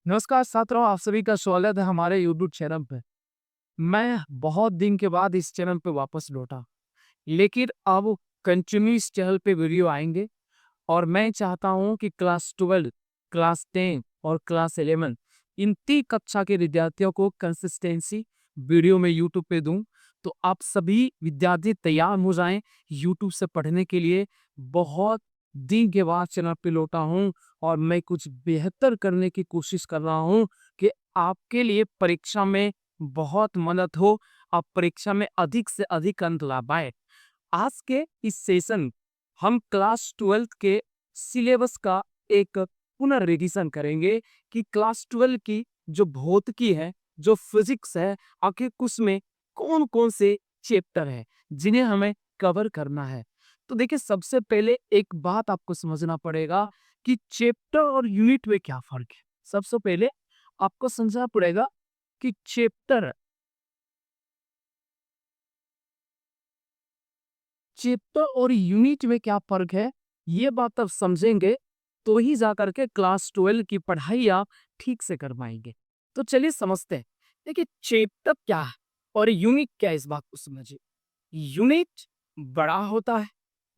नमस्कार छात्रों, आप सभी का स्वागत है हमारे यूट्यूब चैनल पे। मैं बहुत दिन के बाद इस चैनल पे वापस लौटा, लेकिन अब कंटिन्यू इस चैनल पे वीडियो आएंगे और मैं चाहता हूँ कि क्लास 12, क्लास 10 और क्लास 11 इन 3 कक्षा के विद्यार्थियों को कंसिस्टेंसी वीडियो में यूट्यूब पे दूं, तो आप सभी विद्यार्थी तैयार हो जाएं यूट्यूब से पढ़ने के लिए। बहुत दिन के बाद चैनल पे लौटा हूं और मैं कुछ बेहतर करने की कोशिश कर रहा हूं कि आपके लिए परीक्षा में बहुत मदद हो, आप परीक्षा में अधिक से अधिक अंक ला पाए। आज के इस सेशन हम क्लास 12 के सिलेबस का एक पुनर्रिवीजन करेंगे कि क्लास 12 की जो भौतिकी है, जो फिजिक्स है, आखिर उसमें कौन-कौन से चैप्टर हैं जिन्हें हमें कवर करना है। तो देखिए, सबसे पहले एक बात आपको समझना पड़ेगा कि चैप्टर और यूनिट में क्या फर्क है। सबसे पहले आपको समझना पड़ेगा कि चैप्टर और यूनिट में क्या फर्क है, ये बात आप समझेंगे तो ही जाकर के क्लास 12 की पढ़ाई आप ठीक से कर पाएंगे। तो चलिए समझते हैं। देखिए, चैप्टर क्या है और यूनिट क्या है, इस बात को समझिए। यूनिट बड़ा होता है।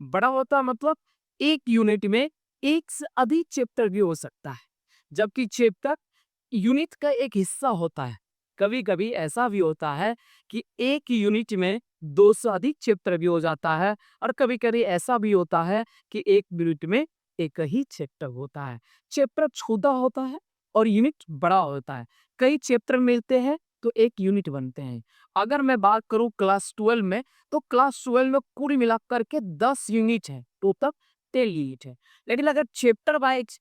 बड़ा होता है मतलब एक यूनिट में एक से अधिक चैप्टर भी हो सकता है, जबकि चैप्टर यूनिट का एक हिस्सा होता है। कभी कभी ऐसा भी होता है कि एक यूनिट में 2 से अधिक चैप्टर भी हो जाता है, और कभी कभी ऐसा भी होता है कि एक यूनिट में एक ही चैप्टर होता है। चैप्टर छोटा होता है और यूनिट बड़ा होता है। कई चैप्टर मिलते हैं तो एक यूनिट बनते हैं। अगर मैं बात करूं क्लास 12 में, तो क्लास 12 में कुल मिलाकर के 10 यूनिट है, टोटल 10 यूनिट है। लेकिन अगर चैप्टर वाइज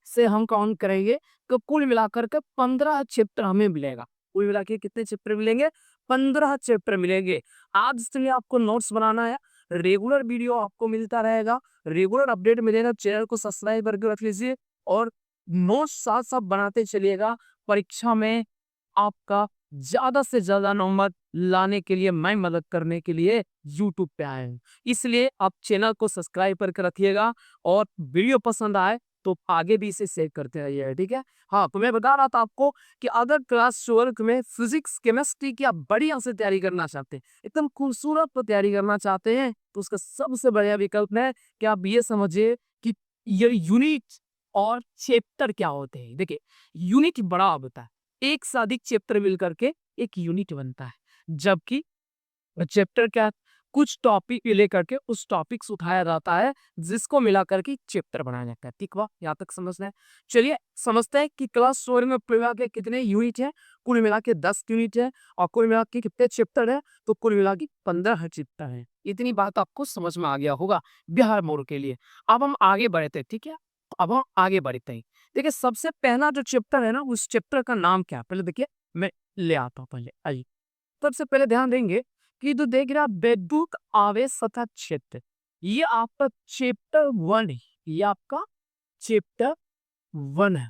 से हम काउंट करेंगे तो कुल मिलाकर के 15 चैप्टर हमें मिलेगा। कुल मिला के कितने चैप्टर मिलेंगे? 15 चैप्टर मिलेंगे। आज से आपको नोट्स बनाना है, रेगुलर वीडियो आपको मिलता रहेगा, रेगुलर अपडेट मिलेगा। चैनल को सब्सक्राइब करके रख लीजिए और नोट्स साथ साथ बनाते चलिएगा। परीक्षा में आपका ज्यादा से ज्यादा नंबर लाने के लिए, मैं मदद करने के लिए यूट्यूब पे आए हैं। इसलिए आप चैनल को सब्सक्राइब करके रखिएगा और वीडियो पसंद आए तो आगे भी इसे शेयर करते रहिए, ठीक है। हाँ, तो मैं बता रहा था आपको कि अगर क्लास 12 में फिजिक्स केमिस्ट्री की आप बढ़िया से तैयारी करना चाहते हैं, एकदम खूबसूरत तो तैयारी करना चाहते हैं, तो उसका सबसे बढ़िया विकल्प है कि आप ये समझिए कि ये यूनिट और चैप्टर क्या होते हैं। देखिए, यूनिट बड़ा होता है, एक से अधिक चैप्टर मिलकर के एक यूनिट बनता है, जबकि चैप्टर क्या, कुछ टॉपिक लेकर के उस टॉपिक से उठाया जाता है जिसको मिलाकर के चैप्टर बनाया जाता है। ठीक हुआ, यहाँ तक समझना है। चलिए समझते हैं कि क्लास 4 में मिला के कितने यूनिट है। कुल मिला के 10 यूनिट है और कुल मिला के कितने चैप्टर है, तो कुल मिला के 15 चैप्टर है। इतनी बात आपको समझ में आ गया होगा बिहार मोड़ के लिए। अब हम आगे बढ़ते हैं, ठीक है। अब हम आगे बढ़ते हैं। देखिए, सबसे पहला जो चैप्टर है ना, उस चैप्टर का नाम क्या है? पहले देखिए, मैं ले आता हूँ। पहले आइए, सबसे पहले ध्यान देंगे कि जो देख रहा विद्युत आवेश तथा क्षेत्र, ये आपका चैप्टर 1 है। ये आपका चैप्टर 1 है।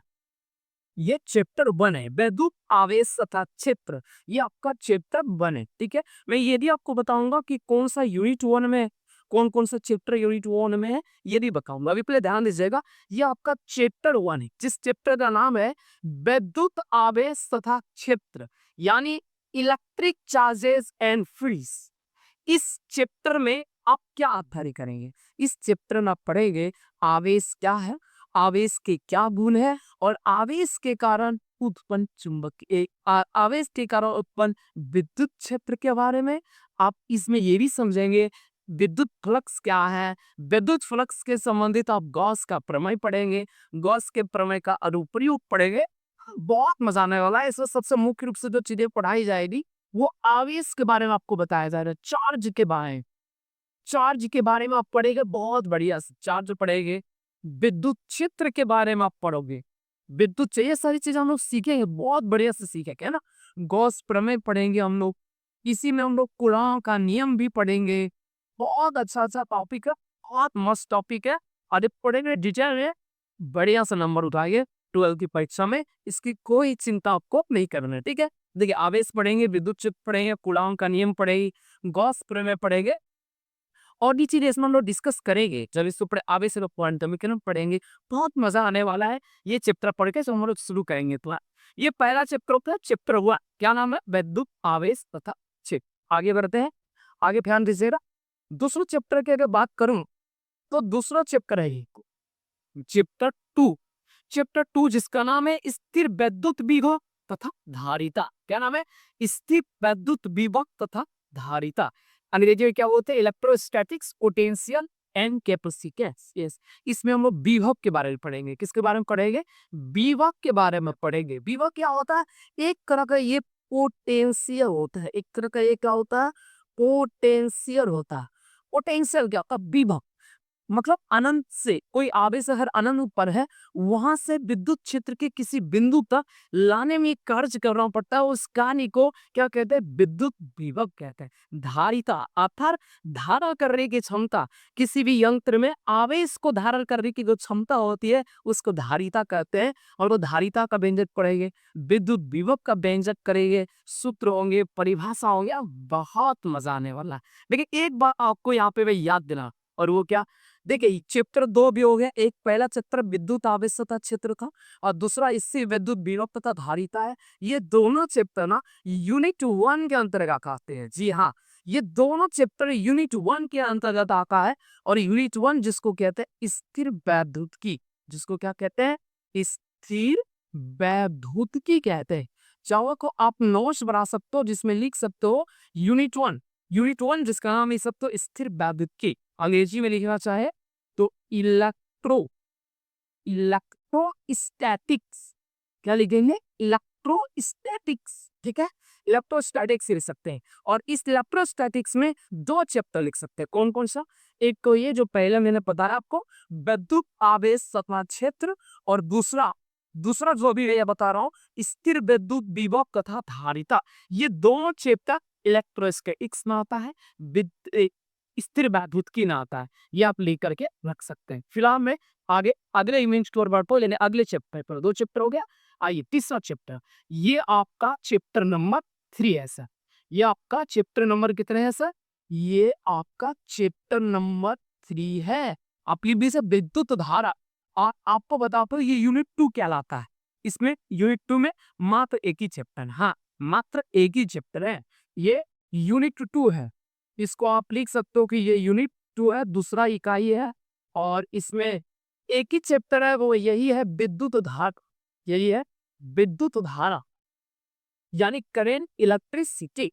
ये चैप्टर 1 है, विद्युत आवेश तथा क्षेत्र। ये आपका चैप्टर 1 है, ठीक है। मैं ये भी आपको बताऊंगा कि कौन सा यूनिट 1 में, कौन कौन सा चैप्टर यूनिट 1 में है, ये भी बताऊंगा। अभी पहले ध्यान दीजिएगा, ये आपका चैप्टर 1 है, जिस चैप्टर का नाम है विद्युत आवेश तथा क्षेत्र, यानी इलेक्ट्रिक चार्जेस एंड फील्ड्स। इस चैप्टर में आप क्या अध्ययन करेंगे? इस चैप्टर में आप पढ़ेंगे आवेश क्या है, आवेश के क्या गुण है, और आवेश के कारण उत्पन्न आवेश के कारण उत्पन्न विद्युत क्षेत्र के बारे में। आप इसमें ये भी समझेंगे विद्युत फ्लक्स क्या है। विद्युत फ्लक्स के संबंधित आप गॉस का प्रमेय पढ़ेंगे, गॉस के प्रमेय का अनुप्रयोग पढ़ेंगे। बहुत मजा आने वाला है। इसमें सबसे मुख्य रूप से जो चीजें पढ़ाई जाएगी वो आवेश के बारे में आपको बताया जा रहा है, चार्ज के बारे में। चार्ज के बारे में आप पढ़ेंगे बहुत बढ़िया से, चार्ज पढ़ेंगे। विद्युत क्षेत्र के बारे में आप पढ़ोगे, विद्युत ये सारी चीजें हम लोग सीखेंगे, बहुत बढ़िया से सीखेंगे, है ना। गॉस प्रमेय पढ़ेंगे हम लोग, इसी में हम लोग कूलॉम का नियम भी पढ़ेंगे। बहुत अच्छा अच्छा टॉपिक है, बहुत मस्त टॉपिक है। और ये पढ़ेंगे डिटेल में, बढ़िया से नंबर उठाइए 12 की परीक्षा में। इसकी कोई चिंता आपको नहीं करना है, ठीक है। देखिए, आवेश पढ़ेंगे, विद्युत क्षेत्र पढ़ेंगे, कूलॉम का नियम पढ़ेंगे, गॉस प्रमेय पढ़ेंगे, और भी चीजें इसमें हम लोग डिस्कस करेंगे जब इसके ऊपर आवे से क्वांटम मैकेनिक्स पढ़ेंगे। बहुत मजा आने वाला है ये चैप्टर पढ़ के, तो हम लोग शुरू करेंगे। तो ये पहला चैप्टर होता है, चैप्टर हुआ क्या नाम है, विद्युत आवेश तथा क्षेत्र। आगे बढ़ते हैं, आगे ध्यान दीजिएगा। दूसरे चैप्टर की अगर बात करूं तो दूसरा चैप्टर है चैप्टर 2। चैप्टर 2 जिसका नाम है स्थिर वैद्युत विभव तथा धारिता। क्या नाम है, स्थिर वैद्युत विभव तथा धारिता। अंग्रेजी में क्या बोलते हैं, electrostatics, potential and capacitance. Yes, इसमें हम लोग विभव के बारे में पढ़ेंगे। किसके बारे में पढ़ेंगे, विभव के बारे में पढ़ेंगे। विभव क्या होता है, एक तरह का ये पोटेंशियल होता है, एक तरह का ये क्या होता है, पोटेंशियल होता है। पोटेंशियल क्या होता है, विभव मतलब अनंत से कोई आवेश अगर अनंत पर है, वहां से विद्युत क्षेत्र के किसी बिंदु तक लाने में कार्य करना पड़ता है। उस कार्य को क्या कहते हैं, विद्युत विभव कहते हैं। धारिता अर्थात धारण करने की क्षमता, किसी भी यंत्र में आवेश को धारण करने की जो क्षमता होती है उसको धारिता कहते हैं। और वो धारिता का व्यंजक पढ़ेंगे, विद्युत विभव का व्यंजक करेंगे, सूत्र होंगे, परिभाषा होंगे, बहुत मजा आने वाला है। लेकिन एक बात आपको यहाँ पे मैं याद देना, और वो क्या, देखिए चैप्टर 2 भी हो गया। एक पहला चैप्टर विद्युत आवेशता क्षेत्र था और दूसरा इससे विद्युत विभव तथा धारिता है। ये दोनों चैप्टर ना यूनिट 1 के अंतर्गत आते हैं। जी हाँ, ये दोनों चैप्टर यूनिट 1 के अंतर्गत आता है। और यूनिट 1 जिसको कहते हैं स्थिर वैद्युतिकी, जिसको क्या कहते हैं, स्थिर वैद्युतिकी कहते हैं। चाहो को आप नोट्स बना सकते हो जिसमें लिख सकते हो यूनिट 1। यूनिट 1 जिसका नाम है सब तो स्थिर वैद्युतिकी, अंग्रेजी में लिखना चाहे तो इलेक्ट्रोस्टैटिक्स। क्या लिखेंगे, इलेक्ट्रोस्टैटिक्स। ठीक है, इलेक्ट्रोस्टैटिक्स लिख सकते हैं। और इस इलेक्ट्रोस्टैटिक्स में 2 चैप्टर लिख सकते हैं। कौन कौन सा, एक तो ये जो पहले मैंने बताया आपको विद्युत आवेश तथा क्षेत्र, और दूसरा दूसरा जो भी मैं बता रहा हूं स्थिर विद्युत विभव तथा धारिता। ये दोनों चैप्टर इलेक्ट्रोस्टैटिक्स में आता है, स्थिर वैद्युतिकी ना आता है। ये आप लिख करके रख सकते हैं। फिलहाल मैं आगे अगले इवेंट स्टोर पर लेने अगले चैप्टर पर, 2 चैप्टर हो गया। आइए तीसरा चैप्टर, ये आपका चैप्टर नंबर 3 है सर। ये आपका चैप्टर नंबर कितने है सर, ये आपका चैप्टर नंबर 3 है। आपकी भी से विद्युत धारा। आपको बताओ तो ये यूनिट 2 कहलाता है। इसमें यूनिट 2 में मात्र एक ही चैप्टर है। हाँ, मात्र एक ही चैप्टर है, ये यूनिट 2 है। इसको आप लिख सकते हो कि ये यूनिट 2 है, दूसरा इकाई है। और इसमें एक ही चैप्टर है, वो यही है विद्युत धारा। यही है विद्युत धारा यानी करेंट, इलेक्ट्रिसिटी।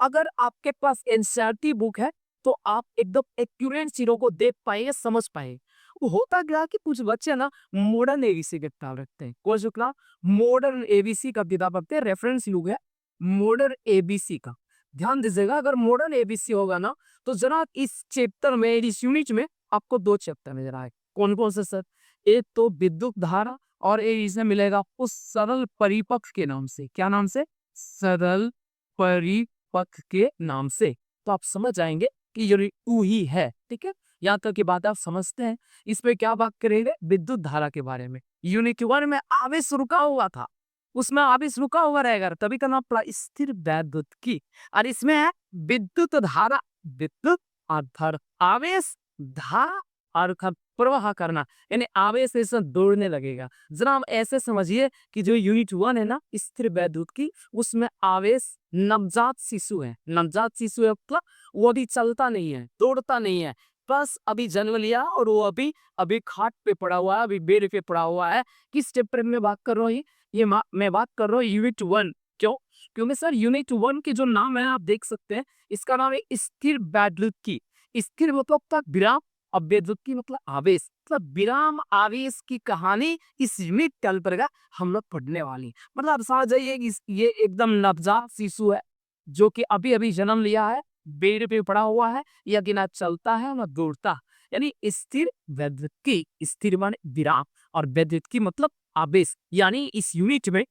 अगर आपके पास एनसीईआरटी बुक है तो आप एकदम एक्यूरेट चीजों को देख पाएंगे, समझ पाएंगे। वो होता क्या कि कुछ बच्चे ना मॉडर्न एबीसी की किताब रखते हैं। कौन सा किताब, मॉडर्न एबीसी का किताब रखते हैं, रेफरेंस युग है मॉडर्न एबीसी का। ध्यान दीजिएगा, अगर मॉडर्न एबीसी होगा ना तो जरा इस चैप्टर में, इस यूनिट में आपको 2 चैप्टर नजर आए। कौन कौन से सर, एक तो विद्युत धारा, और एक इसमें मिलेगा उस सरल परिपथ के नाम से। क्या नाम से, सरल परिपथ के नाम से। तो आप समझ जाएंगे कि यूनिट 2 ही है। ठीक है, यहाँ तक की बात आप समझते हैं। इसमें क्या बात करेंगे, विद्युत धारा के बारे में। यूनिट 1 में आवेश रुका हुआ था, उसमें आवेश रुका हुआ रहेगा, तभी का नाम पड़ा स्थिर वैद्युतिकी। और इसमें है विद्युत धारा, विद्युत आधार, आवेश, धारा और प्रवाह करना, यानी आवेश ऐसा दौड़ने लगेगा। जरा हम ऐसे समझिए कि जो यूनिट 1 है ना स्थिर वैद्युतिकी, उसमें आवेश नवजात शिशु है। नवजात शिशु है मतलब वो अभी चलता नहीं है, दौड़ता नहीं है, बस अभी जन्म लिया और वो अभी अभी खाट पे पड़ा हुआ है, अभी बेड पे पड़ा हुआ है। किस चैप्टर में बात कर रहा हूँ, ये मैं बात कर रहा हूँ यूनिट 1। क्यों, क्योंकि सर यूनिट 1 के जो नाम है आप देख सकते हैं, इसका नाम है स्थिर वैद्युतिकी। स्थिर मतलब तक विराम, और वैद्युतिकी मतलब आवेश, मतलब विराम आवेश की कहानी इस यूनिट के अंतर्गत हम लोग पढ़ने वाली। मतलब समझ जाइए ये एकदम नवजात शिशु है जो कि अभी अभी जन्म लिया है, बेड पे पड़ा हुआ है, या कि ना चलता है ना दौड़ता। यानी स्थिर वैद्युतिकी, स्थिर माने विराम और वैद्युतिकी मतलब आवेश। यानी इस यूनिट में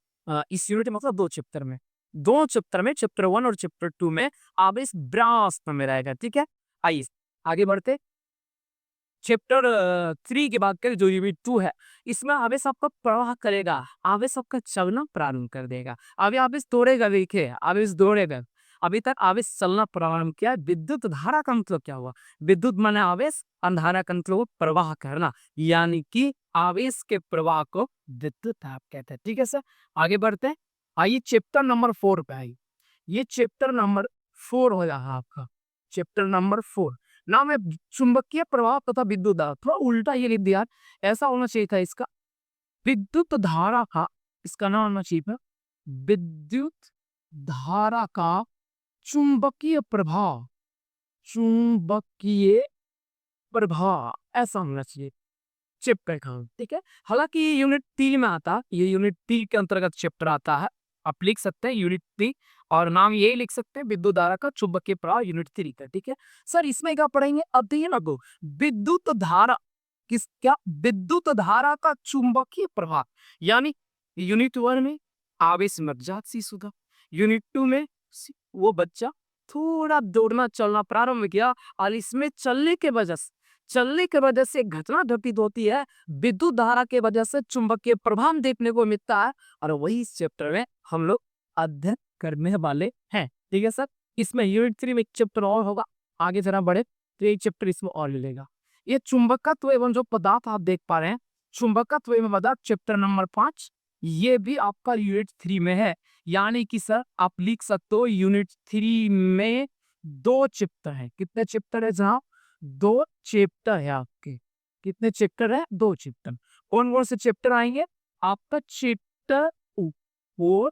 इस यूनिट मतलब 2 चैप्टर में, 2 चैप्टर में, चैप्टर 1 और चैप्टर 2 में आवेश ब्रास में रहेगा। ठीक है, आइए आगे बढ़ते। चैप्टर 3 की बात करें जो यूनिट 2 है, इसमें आवेश आपका प्रवाह करेगा, आवेश आपका चलना प्रारंभ कर देगा। अभी आवेश दौड़ेगा, देखिए आवेश दौड़ेगा, अभी तक आवेश चलना प्रारंभ किया। विद्युत धारा का मतलब क्या हुआ? विद्युत माने आवेश, अंधारा का मतलब प्रवाह करना, यानी कि आवेश के प्रवाह को विद्युत धारा कहते हैं। ठीक है सर, आगे बढ़ते हैं। आइए चैप्टर नंबर 4 पे आइए। ये चैप्टर नंबर 4 हो रहा आपका। चैप्टर नंबर 4 नाम है चुंबकीय प्रवाह तथा विद्युत धारा। थोड़ा उल्टा ये लिख दिया, ऐसा होना चाहिए था इसका। विद्युत धारा का, इसका नाम होना चाहिए था विद्युत धारा का चुंबकीय प्रभाव। चुंबकीय प्रभाव ऐसा होना चाहिए चैप्टर का। ठीक है, हालांकि ये यूनिट 3 में आता, ये यूनिट 3 के अंतर्गत चैप्टर आता है। आप लिख सकते हैं यूनिट 3 और नाम यही लिख सकते हैं विद्युत धारा का चुंबकीय प्रवाह यूनिट 3 का। ठीक है सर, इसमें क्या पढ़ेंगे? अध्ययन अगो विद्युत धारा, किस क्या? विद्युत धारा का चुंबकीय प्रभाव, यानी यूनिट 1 में आवेश मज्जात सी सुधा, यूनिट 2 में वो बच्चा थोड़ा दौड़ना चलना प्रारंभ किया और इसमें चलने के वजह से एक घटना घटित होती है, विद्युत धारा के वजह से चुंबकीय प्रभाव देखने को मिलता है, और वही इस चैप्टर में हम लोग अध्ययन करने वाले हैं। ठीक है सर, इसमें यूनिट 3 में एक चैप्टर और होगा, आगे जरा बढ़े तो ये चैप्टर इसमें और मिलेगा। ये चुंबकत्व एवं जो पदार्थ आप देख पा रहे हैं, चुंबकत्व एवं पदार्थ चैप्टर नंबर 5, ये भी आपका यूनिट 3 में है। यानी कि सर आप लिख सकते हो यूनिट 3 में 2 चैप्टर है। कितने चैप्टर है जनाब? 2 चैप्टर है आपके। कितने चैप्टर है? 2 चैप्टर। कौन कौन से चैप्टर आएंगे? आपका chapter 4,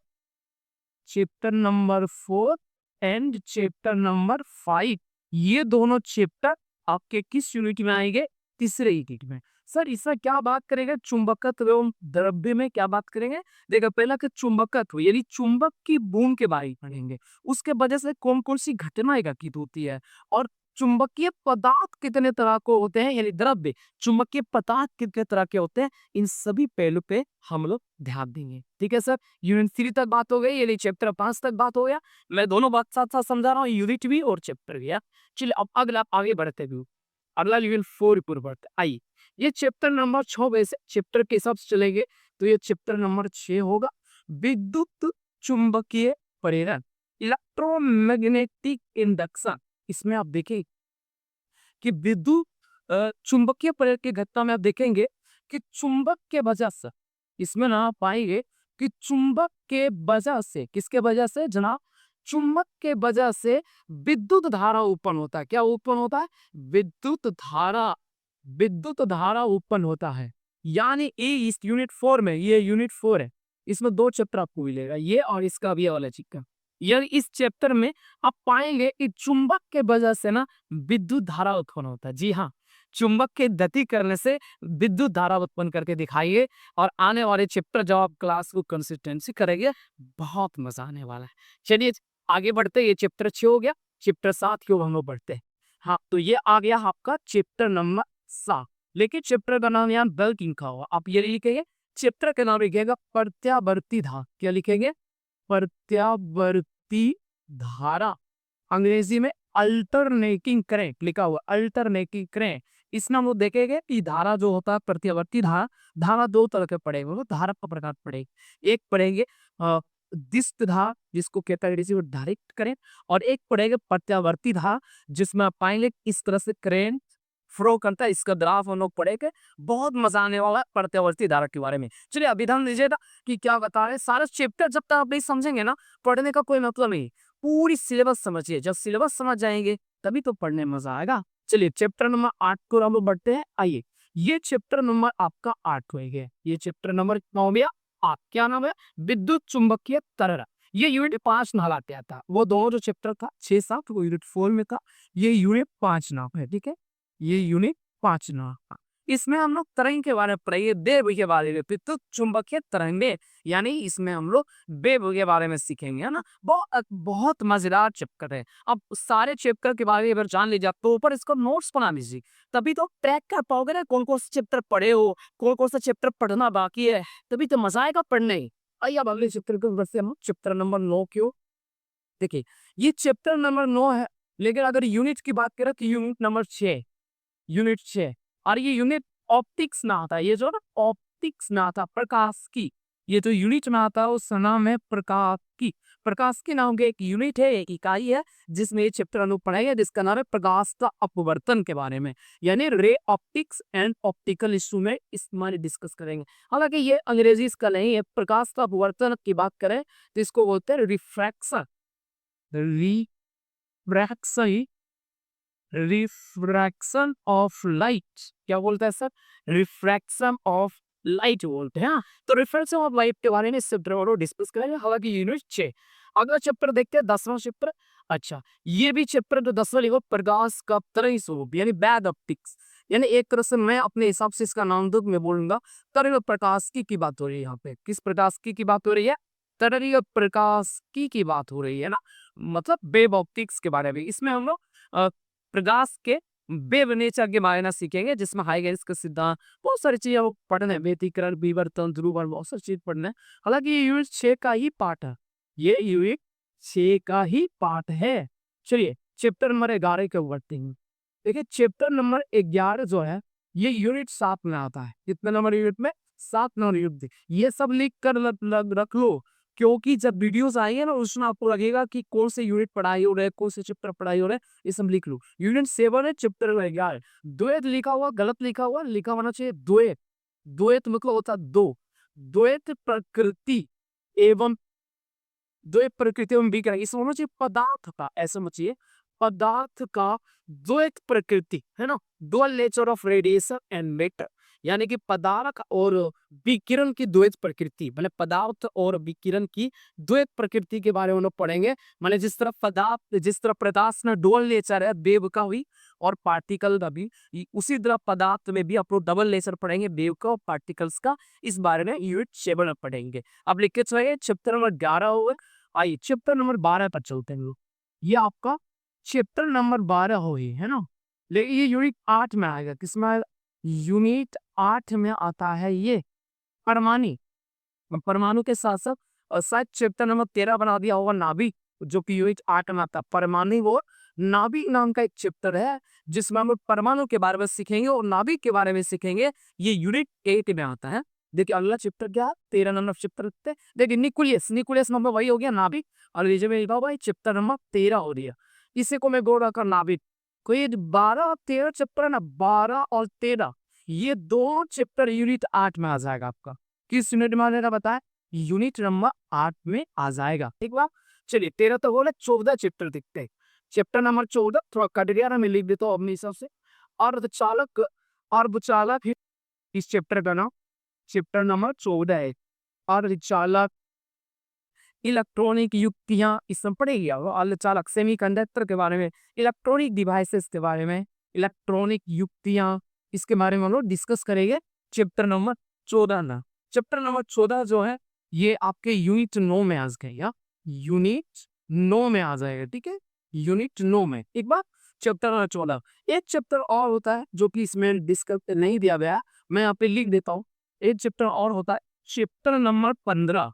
chapter number 4 and chapter number 5। ये दोनों चैप्टर आपके किस यूनिट में आएंगे? तीसरे यूनिट में। सर इसमें क्या बात करेंगे? चुंबकत्व एवं द्रव्य में क्या बात करेंगे? देखो पहला कि चुंबकत्व यानी चुंबक की बूंद के बारे में पढ़ेंगे, उसके वजह से कौन कौन सी घटनाएं घटित होती है, और चुंबकीय पदार्थ कितने तरह को होते हैं, यानी द्रव्य चुंबकीय पदार्थ कितने तरह के होते हैं, इन सभी पहलू पे हम लोग ध्यान देंगे। ठीक है सर, यूनिट 3 तक बात हो गई, यानी चैप्टर 5 तक बात हो गया। मैं दोनों बात साथ साथ समझा रहा हूँ, यूनिट भी और चैप्टर भी है। चलिए अब अगला आगे बढ़ते हुए अगला यूनिट 4 पर बढ़ते। आइए ये चैप्टर नंबर 6 वैसे चैप्टर के हिसाब से चलेंगे तो ये चैप्टर नंबर 6 होगा, विद्युत चुंबकीय प्रेरण, इलेक्ट्रोमैग्नेटिक इंडक्शन। इसमें आप देखें कि विद्युत चुंबकीय प्रेरण की घटना में आप देखेंगे कि चुंबक के वजह से, इसमें ना आप पाएंगे कि चुंबक के वजह से, किसके वजह से जनाब? चुंबक के वजह से विद्युत धारा उत्पन्न होता है। क्या उत्पन्न होता है? विद्युत धारा उत्पन्न होता है। यानी ये इस यूनिट 4 में, ये यूनिट 4 है, इसमें 2 चैप्टर आपको मिलेगा, ये और इसका भी वाला चिक्का। यानी इस चैप्टर में आप पाएंगे कि चुंबक के वजह से ना विद्युत धारा उत्पन्न होता है। जी हाँ, चुंबक के गति करने से विद्युत धारा उत्पन्न करके दिखाइए, और आने वाले चैप्टर जब आप क्लास को कंसिस्टेंसी करेंगे बहुत मजा आने वाला है। चलिए आगे बढ़ते, ये चैप्टर 6 हो गया। चैप्टर 7 की ओर हम लोग बढ़ते हैं। हाँ, तो ये आ गया आपका चैप्टर नंबर 7। लेकिन चैप्टर का नाम यहाँ बेल्ट लिखा हुआ, आप ये लिखेंगे, चैप्टर का नाम लिखेगा प्रत्यावर्ती धारा। क्या लिखेंगे? प्रत्यावर्ती धारा, अंग्रेजी में अल्टरनेटिंग करंट लिखा हुआ, अल्टरनेटिंग करंट। इसमें हम लोग देखेंगे कि धारा जो होता है प्रत्यावर्ती धारा, धारा 2 तरह के पड़ेगा, वो धारा का प्रकार पड़ेगा। एक पढ़ेंगे दिष्ट धारा, जिसको कहता है डायरेक्ट करंट, और एक पढ़ेगा प्रत्यावर्ती धारा, जिसमें आप पाएंगे इस तरह से करंट फ्लो करता है। इसका ग्राफ हम लोग पढ़ेंगे, बहुत मजा आने वाला है प्रत्यावर्ती धारा के बारे में। चलिए अभी ध्यान दीजिएगा कि क्या बता रहे हैं। सारा चैप्टर जब तक आप नहीं समझेंगे ना, पढ़ने का कोई मतलब नहीं। पूरी सिलेबस समझिए, जब सिलेबस समझ जाएंगे तभी तो पढ़ने में मजा आएगा। चलिए चैप्टर नंबर 8 को हम लोग बढ़ते हैं। आइए ये चैप्टर नंबर आपका 8 हो गया। ये चैप्टर नंबर 9 में आप क्या नाम है? विद्युत चुंबकीय तरंग। ये यूनिट 5 नहलाते आता, वो दोनों जो चैप्टर था 6-7 वो यूनिट 4 में था, ये यूनिट 5 नाम है। ठीक है, ये यूनिट 5 नाम। इसमें हम लोग तरंग के बारे में पढ़ेंगे, वेव के बारे में, विद्युत चुंबकीय तरंगे, यानी इसमें हम लोग वेव के बारे में सीखेंगे, है ना। बहुत मजेदार चैप्टर है। अब सारे चैप्टर के बारे में अगर जान लीजिए तो ऊपर इसको नोट्स बना लीजिए, तभी तो ट्रैक कर पाओगे ना, कौन कौन से चैप्टर पढ़े हो, कौन कौन सा चैप्टर पढ़ना बाकी है, तभी तो मजा आएगा पढ़ने। आइए अब अगले चैप्टर को बढ़ते हम चैप्टर नंबर 9 क्यों। देखिए ये चैप्टर नंबर 9 है, लेकिन अगर यूनिट की बात करें तो यूनिट नंबर 6, यूनिट 6। और ये यूनिट ऑप्टिक्स में आता है, ये जो ना ऑप्टिक्स में आता, प्रकाश की, ये जो यूनिट में आता है उसका नाम है प्रकाश की। प्रकाश के नाम के एक यूनिट है, एक इकाई है जिसमें ये चैप्टर हम लोग पढ़ाएंगे, जिसका नाम है प्रकाश का अपवर्तन के बारे में, यानी ray optics and optical instrument, इस बारे डिस्कस करेंगे। हालांकि ये अंग्रेजी इसका नहीं है। प्रकाश का अपवर्तन की बात करें तो इसको बोलते हैं refraction, refraction, refraction of light. क्या बोलता है सर? रिफ्रैक्शन ऑफ लाइट बोलते हैं। हाँ, तो रिफ्रैक्शन ऑफ लाइट के बारे में इस चैप्टर में डिस्कस करेंगे। हालांकि यूनिट 6। अगला चैप्टर देखते हैं 10वां चैप्टर। अच्छा, ये भी चैप्टर जो 10वां लिखो, प्रकाश का तरंग स्वरूप यानी बैड ऑप्टिक्स। यानी एक तरह से मैं अपने हिसाब से इसका नाम दूं, मैं बोलूंगा तरंग प्रकाश की बात हो रही है। यहाँ पे किस प्रकाश की बात हो रही है? तरंग प्रकाश की बात हो रही है ना, मतलब वेव ऑप्टिक्स के बारे में। इसमें हम लोग प्रकाश के वेव नेचर के बारे में सीखेंगे, जिसमें हाइगेंस का सिद्धांत, बहुत सारी चीजें वो पढ़ना है, व्यतिकरण, विवर्तन, ध्रुवण, बहुत सारी चीज पढ़ना है। हालांकि ये यूनिट 6 का ही पार्ट है, ये यूनिट 6 का ही पार्ट है। चलिए चैप्टर नंबर 11 के बढ़ते हैं। देखिए चैप्टर नंबर 11 जो है ये यूनिट 7 में आता है। कितने नंबर यूनिट में? 7 नंबर यूनिट। ये सब लिख कर रख लो, क्योंकि जब वीडियोस आएंगे ना उसमें आपको लगेगा कि कौन से यूनिट पढ़ाई हो रहे हैं, कौन से चैप्टर पढ़ाई हो रहे हैं, ये सब लिख लो। यूनिट 7 है, चैप्टर 11। द्वैत लिखा हुआ, गलत लिखा हुआ, लिखा होना चाहिए द्वैत। द्वैत मतलब होता है दो। द्वैत प्रकृति एवं द्वैत प्रकृति एवं विज्ञान, इस होना चाहिए पदार्थ का, ऐसा मचिए पदार्थ का द्वैत प्रकृति, है ना, dual nature of radiation and matter, यानी कि पदार्थ और विकिरण की द्वैत प्रकृति, मतलब पदार्थ और विकिरण की द्वैत प्रकृति के बारे में हम लोग पढ़ेंगे। मतलब जिस तरह पदार्थ, जिस तरह प्रकाश में डुअल नेचर है वेव का भी और पार्टिकल का भी, उसी तरह पदार्थ में भी आप लोग डबल नेचर पढ़ेंगे, वेव का और पार्टिकल्स का। इस बारे में यूनिट 7 में पढ़ेंगे। अब लिख के चलिए चैप्टर नंबर 11 हो गए। आइए चैप्टर नंबर 12 पर चलते हैं लोग। ये आपका चैप्टर नंबर 12 हो ही है ना, लेकिन ये यूनिट 8 में आएगा। किसमें आएगा? यूनिट 8 में आता है ये परमाणु। परमाणु के साथ साथ शायद चैप्टर नंबर 13 बना दिया होगा नाभिक, जो कि यूनिट 8 में आता है। परमाणु और नाभिक नाम का एक चैप्टर है जिसमें हम लोग परमाणु के बारे में सीखेंगे और नाभिक के बारे में सीखेंगे। ये यूनिट 8 में आता है। देखिए अगला चैप्टर क्या है? 13 नंबर चैप्टर। देखिए न्यूक्लियस, न्यूक्लियस नंबर वही हो गया नाभिक, और ये जो में लिखा हुआ है चैप्टर नंबर 13 हो रही है। इसी को मैं बोल रहा था नाभिक। कोई 12 और 13 चैप्टर है ना, 12 और 13 ये दो चैप्टर यूनिट 8 में आ जाएगा आपका। किस यूनिट में आ जाएगा बताए? यूनिट नंबर 8 में आ जाएगा। ठीक बात। चलिए 13 तो बोले, 14 चैप्टर दिखते हैं। चैप्टर नंबर 14 थोड़ा कट गया, मैं लिख देता हूँ अपने हिसाब से। अर्धचालक, अर्धचालक ही इस चैप्टर का नाम, चैप्टर नंबर 14 है। अर्धचालक, इलेक्ट्रॉनिक युक्तियां, इसमें पढ़ेगी अर्धचालक, सेमीकंडक्टर के बारे में, इलेक्ट्रॉनिक डिवाइसेस के बारे में, इलेक्ट्रॉनिक युक्तियां, इसके बारे में हम लोग डिस्कस करेंगे चैप्टर नंबर 14 ना। चैप्टर नंबर 14 जो है ये आपके यूनिट 9 में आ जाएगा। यूनिट 9 में आ जाएगा, ठीक है, यूनिट 9 में। एक बार चैप्टर नंबर 14। एक चैप्टर और होता है जो कि इसमें डिस्कस नहीं दिया गया, मैं यहाँ पे लिख देता हूँ। एक चैप्टर और होता है, चैप्टर नंबर 15।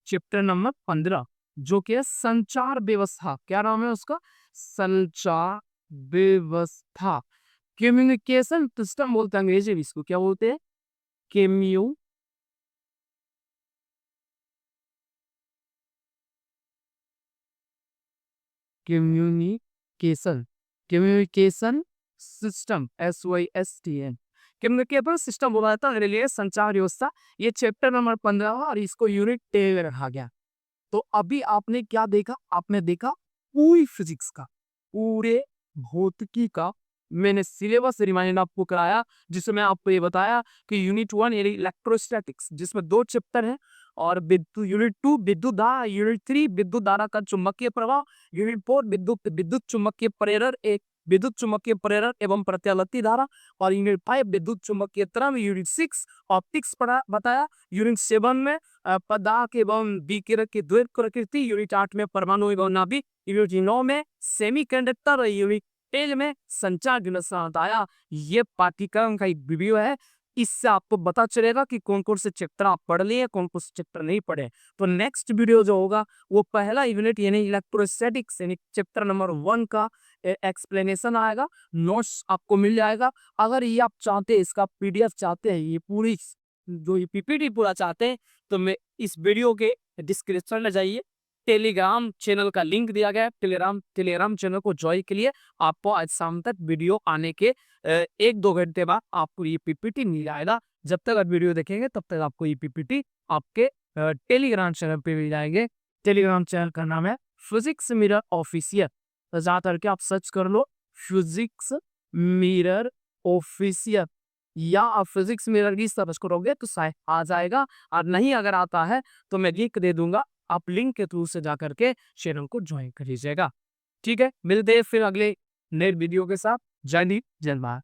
चैप्टर नंबर 15 जो कि है संचार व्यवस्था। क्या नाम है उसका? संचार व्यवस्था, कम्युनिकेशन सिस्टम बोलते हैं अंग्रेजी में इसको। क्या बोलते हैं? Communication, communication system, SYSTM, communication system बोला जाता है रिले संचार व्यवस्था। ये चैप्टर नंबर 15 और इसको यूनिट 10 में रखा गया। तो अभी आपने क्या देखा? आपने देखा पूरी फिजिक्स का, पूरे भौतिकी का मैंने सिलेबस रिमाइंड आपको कराया, जिसमें आपको ये बताया कि यूनिट 1 यानी इलेक्ट्रोस्टैटिक्स, जिसमें 2 चैप्टर हैं, और विद्युत, यूनिट 2 विद्युत धारा, यूनिट 3 विद्युत धारा का चुंबकीय प्रवाह, यूनिट 4 विद्युत विद्युत चुंबकीय प्रेरण, एक विद्युत चुंबकीय प्रेरण एवं प्रत्यावर्ती धारा, और यूनिट 5 विद्युत चुंबकीय तरंग, यूनिट 6 ऑप्टिक्स पढ़ा बताया, यूनिट 7 में पदार्थ एवं विकिरण की द्वैत प्रकृति, यूनिट 8 में परमाणु एवं नाभिक, यूनिट 9 में सेमीकंडक्टर, यूनिट 10 में संचार व्यवस्था बताया। ये पाठ्यक्रम का एक वीडियो है, इससे आपको पता चलेगा कि कौन कौन से चैप्टर आप पढ़ लिए, कौन कौन से चैप्टर नहीं पढ़े। तो नेक्स्ट वीडियो जो होगा वो पहला यूनिट यानी इलेक्ट्रोस्टैटिक्स यानी चैप्टर नंबर 1 का एक्सप्लेनेशन आएगा, नोट्स आपको मिल जाएगा। अगर ये आप चाहते हैं, इसका PDF चाहते हैं, ये पूरी जो ये PPT पूरा चाहते हैं, तो मैं इस वीडियो के डिस्क्रिप्शन में जाइए, टेलीग्राम चैनल का लिंक दिया गया है। टेलीग्राम चैनल को ज्वाइन के लिए आपको आज शाम तक वीडियो आने के 1-2 घंटे बाद आपको ये पीपीटी मिल जाएगा। जब तक आप वीडियो देखेंगे तब तक आपको ये पीपीटी आपके टेलीग्राम चैनल पे मिल जाएंगे। टेलीग्राम चैनल का नाम है फिजिक्स मिरर ऑफिशियल। तो जा करके आप सर्च कर लो फिजिक्स मिरर ऑफिशियल, या आप फिजिक्स मिरर की सर्च करोगे तो शायद आ जाएगा, और नहीं अगर आता है तो मैं लिंक दे दूंगा, आप लिंक के थ्रू से जाकर के चैनल को ज्वाइन कर लीजिएगा। ठीक है, मिलते हैं फिर अगले नए वीडियो के साथ। जय हिंद, जय भारत।